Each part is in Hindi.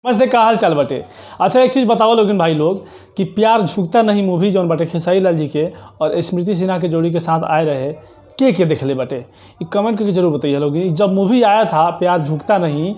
नमस्ते, का हाल चाल बटे। अच्छा एक चीज़ बताओ लोगिन भाई लोग कि प्यार झुकता नहीं मूवी जौन बटे खेसारी लाल जी के और स्मृति सिन्हा के जोड़ी के साथ आए रहे के देखले बटे, ये कमेंट करके जरूर बताइए लोग। जब मूवी आया था प्यार झुकता नहीं,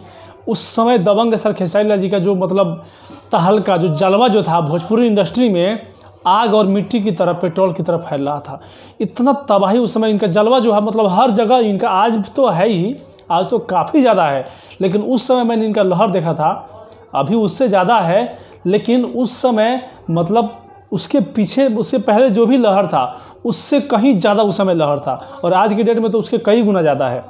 उस समय दबंग सर खेसारी लाल जी का जो मतलब तहलका जो जलवा जो था भोजपुरी इंडस्ट्री में आग और मिट्टी की तरफ पेट्रोल की तरफ फैल रहा था। इतना तबाही उस समय इनका जलवा जो है मतलब हर जगह इनका, आज तो है ही, आज तो काफ़ी ज़्यादा है, लेकिन उस समय मैंने इनका लहर देखा था, अभी उससे ज़्यादा है, लेकिन उस समय मतलब उसके पीछे उससे पहले जो भी लहर था उससे कहीं ज़्यादा उस समय लहर था, और आज की डेट में तो उसके कई गुना ज़्यादा है।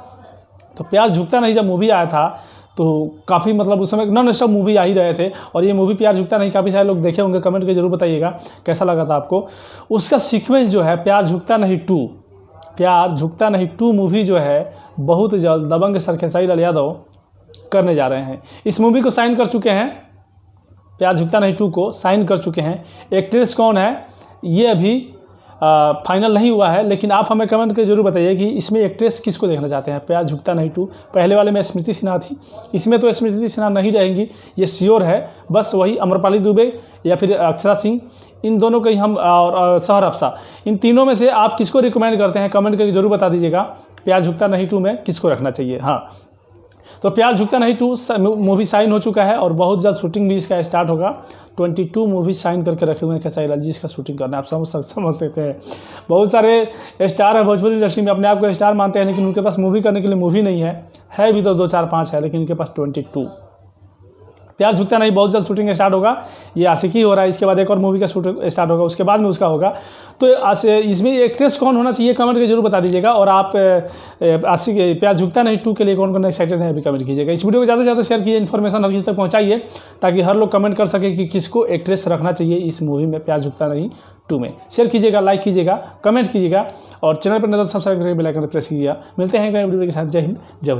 तो प्यार झुकता नहीं जब मूवी आया था तो काफ़ी मतलब उस समय नॉन स्टॉप मूवी आ ही रहे थे, और ये मूवी प्यार झुकता नहीं काफ़ी सारे लोग देखे होंगे, कमेंट करके जरूर बताइएगा कैसा लगा था आपको। उसका सीक्वेंस जो है प्यार झुकता नहीं 2, प्यार झुकता नहीं 2 मूवी जो है बहुत जल्द दबंग सर खेसारी लाल यादव करने जा रहे हैं। इस मूवी को साइन कर चुके हैं, प्यार झुकता नहीं 2 को साइन कर चुके हैं। एक्ट्रेस कौन है ये अभी फाइनल नहीं हुआ है, लेकिन आप हमें कमेंट करके जरूर बताइए कि इसमें एक्ट्रेस किसको देखना चाहते हैं। प्यार झुकता नहीं 2 पहले वाले में स्मृति सिन्हा थी, इसमें तो स्मृति सिन्हा नहीं रहेंगी ये श्योर है, बस वही अम्रपाली दुबे या फिर अक्षरा सिंह, इन दोनों को ही हम, और सहर अफसा, इन तीनों में से आप किसको रिकमेंड करते हैं कमेंट करके जरूर बता दीजिएगा। प्यार झुकता नहीं 2 में किसको रखना चाहिए। हाँ, तो प्यार झुकता नहीं 2 मूवी साइन हो चुका है और बहुत जल्द शूटिंग भी इसका स्टार्ट होगा। 22 मूवी साइन करके रखे हुए हैं खेसारी लाल जी, इसका शूटिंग करना आप समझ सकते हैं। बहुत सारे स्टार हैं भोजपुरी इंडस्ट्री में, अपने आप को स्टार मानते हैं, लेकिन उनके पास मूवी करने के लिए मूवी नहीं है भी तो 2 4 5 है, लेकिन उनके पास 22। प्यार झुकता नहीं बहुत जल्द शूटिंग स्टार्ट होगा, ये आशिकी हो रहा है, इसके बाद एक और मूवी का शूटिंग स्टार्ट होगा, उसके बाद में उसका होगा। तो इसमें एक्ट्रेस कौन होना चाहिए कमेंट करके जरूर बता दीजिएगा, और आप आशिकी प्यार झुकता नहीं 2 के लिए कौन कौन एक्साइटेड है अभी कमेंट कीजिएगा। इस वीडियो को ज़्यादा से ज़्यादा शेयर कीजिए, इन्फॉर्मेशन हर किसी तक पहुँचाइए, ताकि हर लोग कमेंट कर सके कि किसको एक्ट्रेस रखना चाहिए इस मूवी में प्यार झुकता नहीं 2 में। शेयर कीजिएगा, लाइक कीजिएगा, कमेंट कीजिएगा, और चैनल पर नजर सब्सक्राइब करके बेल आइकन प्रेस कीजिएगा। मिलते हैं अगले वीडियो के साथ। जय हिंद, जय भारत।